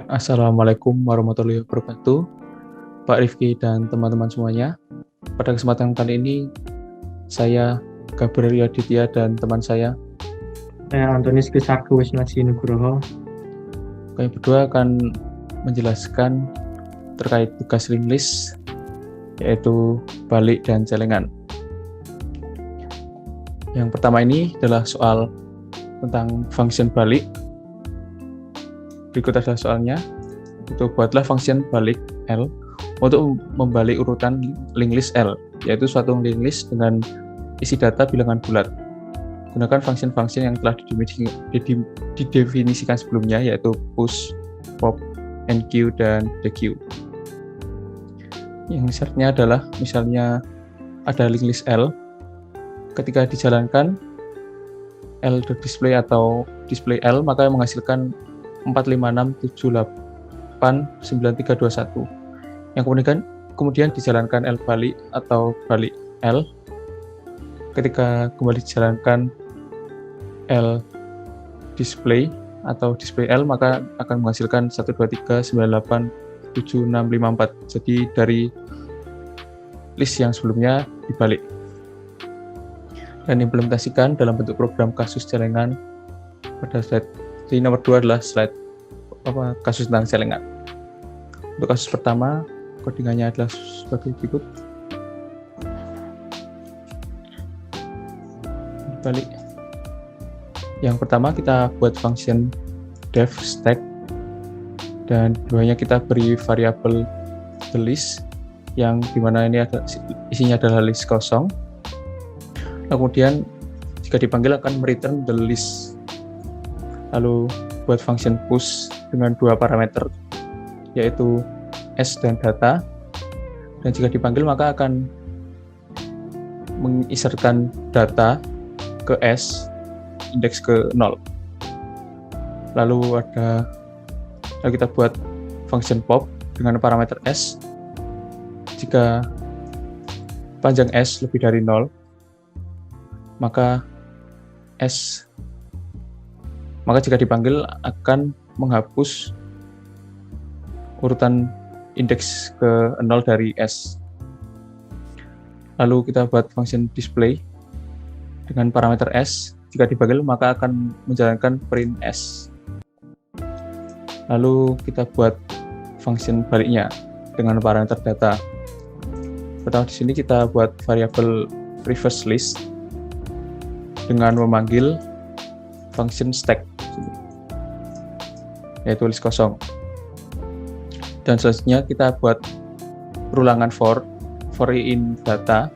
Assalamualaikum warahmatullahi wabarakatuh, Pak Rifki dan teman-teman semuanya. Pada kesempatan kali ini, saya Gabriel Yaditya dan teman saya, Antonius Krisarko Wisnasi Nugroho. kami berdua akan menjelaskan terkait tugas linglist, yaitu balik dan celengan. Yang pertama ini adalah soal tentang function balik. Berikut adalah soalnya. Itu buatlah function balik L untuk membalik urutan linglist L, yaitu suatu linglist dengan isi data bilangan bulat. Gunakan function-function yang telah didefinisikan sebelumnya, yaitu push, pop, enqueue, dan dequeue. Yang syaratnya adalah, misalnya ada linglist L, ketika dijalankan L.display atau display L, maka menghasilkan 456789321. Yang kemudian dijalankan L balik atau balik L. Ketika kembali dijalankan L display atau display L, maka akan menghasilkan 123987654. Jadi dari list yang sebelumnya dibalik. Dan implementasikan dalam bentuk program kasus celengan pada slide. Jadi nomor 2 adalah slide kasus tentang celengan. Untuk kasus pertama, codingannya adalah sebagai berikut. Balik. Yang pertama kita buat function def stack, dan duanya kita beri variabel the list, yang dimana ini ada isinya adalah list kosong. Kemudian jika dipanggil akan return the list. Lalu buat function push dengan dua parameter, yaitu s dan data, dan jika dipanggil maka akan menginsertkan data ke s, indeks ke 0. Lalu kita buat function pop dengan parameter s. Jika panjang s lebih dari 0, maka jika dipanggil akan menghapus urutan indeks ke 0 dari s. Lalu kita buat function display dengan parameter s. Jika dipanggil maka akan menjalankan print s. Lalu kita buat function baliknya dengan parameter data. Pertama di sini kita buat variabel reverse list dengan memanggil function stack, yaitu list kosong. Dan selanjutnya kita buat perulangan for in data,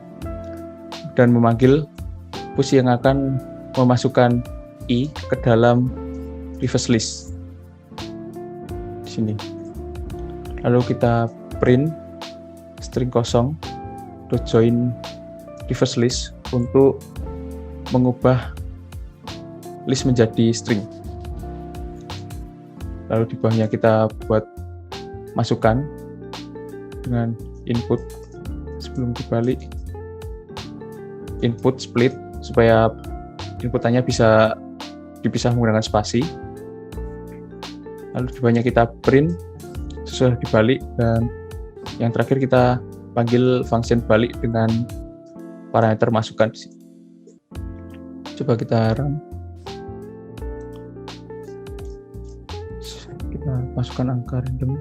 dan memanggil push yang akan memasukkan i ke dalam reverse list di sini. Lalu kita print string kosong .join reverse list untuk mengubah list menjadi string. Lalu di bawahnya kita buat masukan dengan input sebelum dibalik, input split supaya inputannya bisa dipisah menggunakan spasi. Lalu di bawahnya kita print sesudah dibalik, dan yang terakhir kita panggil function balik dengan parameter masukan di sini. Coba kita run. Kita masukkan angka random.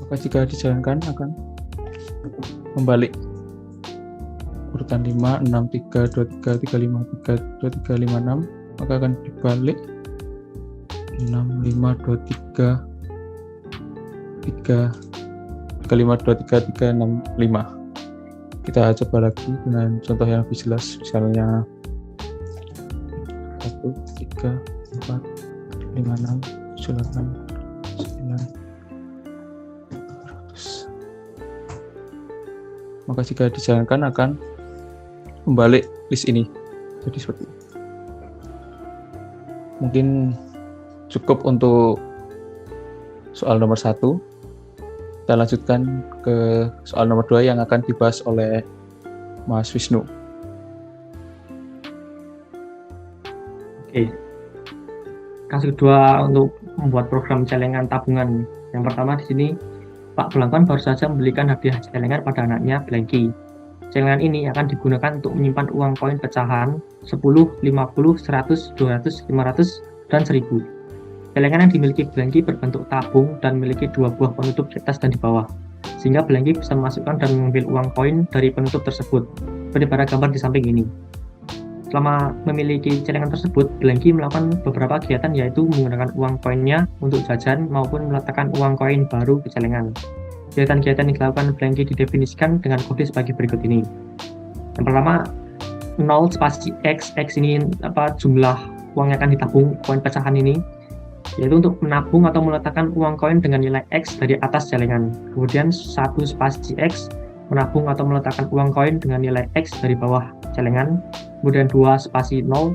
Maka jika dijalankan akan membalik urutan 5, 6, 3, 23, 35, 3, 23, 56, maka akan dibalik 6, 5, 23, 3, 5, 23, 3, 6, 5. Kita coba lagi dengan contoh yang lebih jelas, misalnya 1, 3, 4, 5, 6, 7, 8, 9, 100. Maka jika dijalankan akan membalik list ini jadi seperti ini. Mungkin cukup untuk soal nomor 1. Kita lanjutkan ke soal nomor 2 yang akan dibahas oleh Mas Wisnu. Oke. Kasus kedua untuk membuat program celengan tabungan. Yang pertama di sini Pak Blangkon baru saja membelikan hadiah celengan pada anaknya Blanky. Celengan ini akan digunakan untuk menyimpan uang koin pecahan 10, 50, 100, 200, 500, dan 1000. Celengan yang dimiliki Blanky berbentuk tabung dan memiliki dua buah penutup di atas dan di bawah, sehingga Blanky bisa memasukkan dan mengambil uang koin dari penutup tersebut, seperti pada gambar di samping ini. Selama memiliki celengan tersebut, Blanky melakukan beberapa kegiatan, yaitu menggunakan uang koinnya untuk jajan maupun meletakkan uang koin baru ke celengan. Kegiatan-kegiatan yang dilakukan Blanky didefinisikan dengan kode sebagai berikut ini. Yang pertama, 0 spasi X ini jumlah uang yang akan ditabung koin pecahan ini, yaitu untuk menabung atau meletakkan uang koin dengan nilai X dari atas celengan. Kemudian 1 spasi X menabung atau meletakkan uang koin dengan nilai X dari bawah celengan. Kemudian 2 spasi 0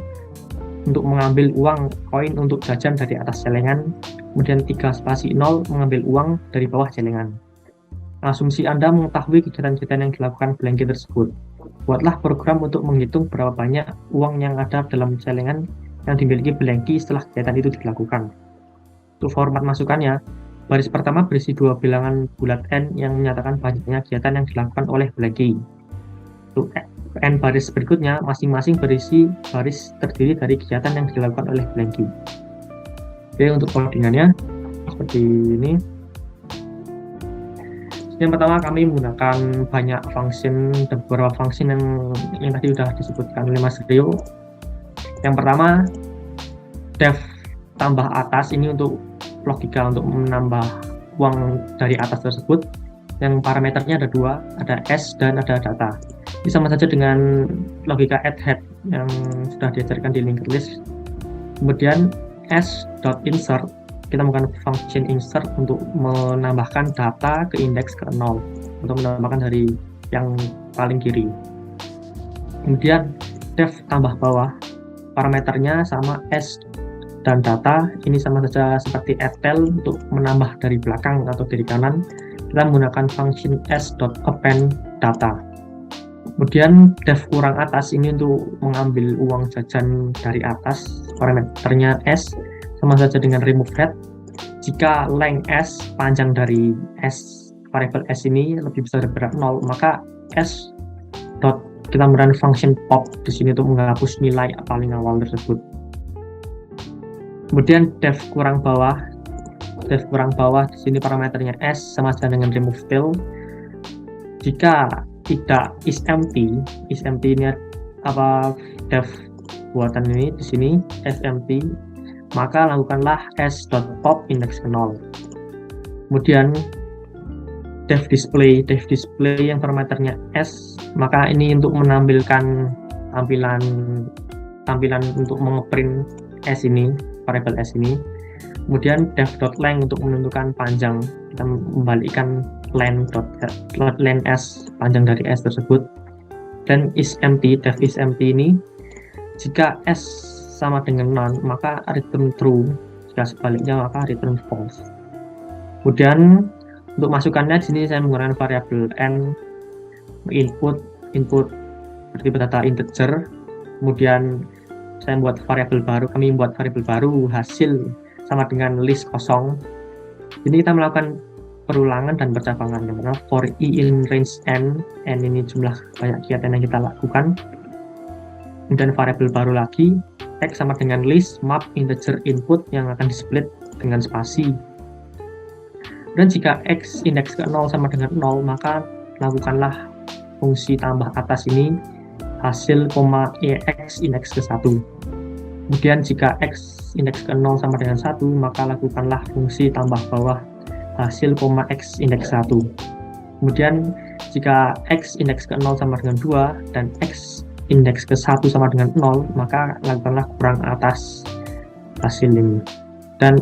untuk mengambil uang koin untuk jajan dari atas celengan. Kemudian 3 spasi 0 mengambil uang dari bawah celengan. Asumsi Anda mengetahui kegiatan-kegiatan yang dilakukan Blanky tersebut. Buatlah program untuk menghitung berapa banyak uang yang ada dalam celengan yang dimiliki Blanky setelah kegiatan itu dilakukan. Untuk format masukannya, baris pertama berisi 2 bilangan bulat N yang menyatakan banyaknya kegiatan yang dilakukan oleh Blanky. Untuk N baris berikutnya, masing-masing berisi baris terdiri dari kegiatan yang dilakukan oleh Blanky. Oke, untuk codingannya seperti ini. Yang pertama, kami menggunakan banyak function dan beberapa function yang tadi sudah disebutkan oleh Mas Rio. Yang pertama, def tambah atas ini untuk logika untuk menambah uang dari atas tersebut. Yang parameternya ada 2, ada S dan ada data. Ini sama saja dengan logika add head yang sudah diajarkan di linked list. Kemudian s.insert, kita menggunakan function insert untuk menambahkan data ke indeks ke 0, untuk menambahkan dari yang paling kiri. Kemudian def tambah bawah, parameternya sama S dan data, ini sama saja seperti addTel untuk menambah dari belakang atau dari kanan. Kita menggunakan function s.append data. Kemudian def kurang atas ini untuk mengambil uang jajan dari atas, parameternya S sama saja dengan remove head. Jika length S, panjang dari S, variable S ini lebih besar daripada 0, maka S dot kita menggunakan function pop di sini untuk menghapus nilai paling awal tersebut. Kemudian def kurang bawah di sini parameternya S sama saja dengan remove tail. Jika tidak is empty ini def buatan ini di sini is empty, maka lakukanlah s.pop indeks ke 0. Kemudian def display yang parameternya S, maka ini untuk menampilkan tampilan untuk mengeprint S ini, variable S ini. Kemudian def.length untuk menentukan panjang, kita membalikkan length S, panjang dari S tersebut. Dan is empty, def is empty ini, jika S sama dengan none, maka return true. Jika sebaliknya, maka return false. Kemudian untuk masukannya di sini saya menggunakan variabel n, input bertipe data integer. Kemudian saya membuat kami membuat variabel baru hasil sama dengan list kosong. Ini kita melakukan perulangan dan percabangan. Yang pertama for i in range n ini jumlah banyak kegiatan yang kita lakukan. Kemudian variabel baru lagi x sama dengan list map integer input yang akan di-split dengan spasi. Dan jika x indeks ke 0 sama dengan 0, maka lakukanlah fungsi tambah atas ini hasil, ex indeks ke 1. Kemudian jika x indeks ke 0 sama dengan 1, maka lakukanlah fungsi tambah bawah hasil, x indeks 1. Kemudian jika x indeks ke 0 sama dengan 2 dan x indeks ke 1 sama dengan 0, maka lakukanlah kurang atas hasil ini. Dan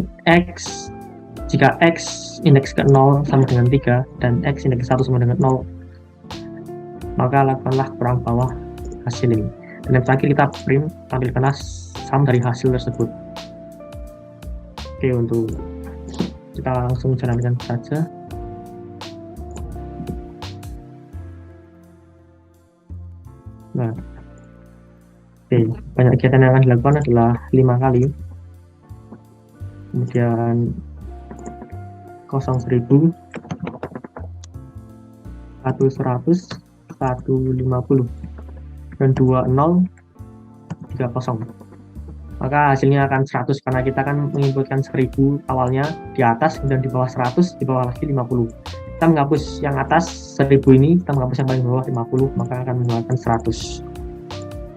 jika x indeks ke 0 sama dengan 3 dan x indeks ke 1 sama dengan 0, maka lakukanlah kurang bawah hasil ini. Dan yang terakhir kita print, tampilkanlah sum dari hasil tersebut. Oke, untuk kita langsung jalankan saja. Nah, oke, banyak kegiatan yang akan dilakukan adalah 5 kali. Kemudian 0.1000, 1.100, 1.50, dan 2.0, 3.0. Maka hasilnya akan 100 karena kita kan menginputkan 1000 awalnya di atas, kemudian di bawah 100, di bawah lagi 50. Kita menghapus yang atas 1000 ini, kita menghapus yang paling bawah 50, maka akan mengeluarkan 100.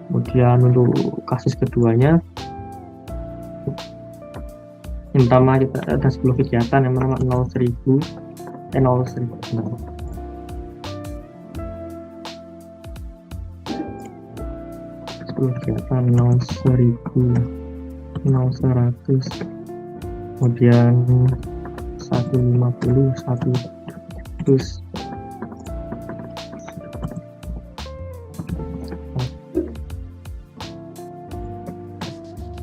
Kemudian untuk kasus keduanya, yang pertama kita ada 10 kegiatan, yang pertama 0.1000, 10 kegiatan 0.1000, 0.100, kemudian 1.50, 1.100,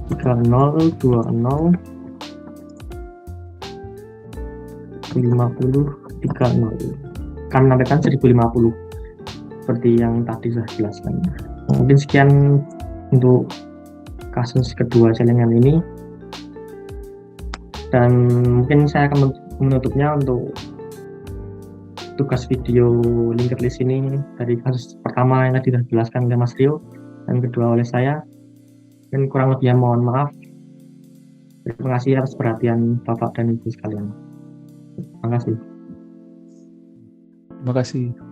tiga nol, 2.0, 50, 3.0, akan menampilkan 1050 seperti yang tadi saya jelaskan. Mungkin sekian untuk kasus kedua celengan ini, dan mungkin saya akan menutupnya untuk tugas video linked list ini dari kasus pertama yang tadi sudah dijelaskan oleh Mas Rio dan kedua oleh saya, dan kurang lebihnya mohon maaf. Terima kasih atas perhatian Bapak dan Ibu sekalian. Terima kasih. Terima kasih.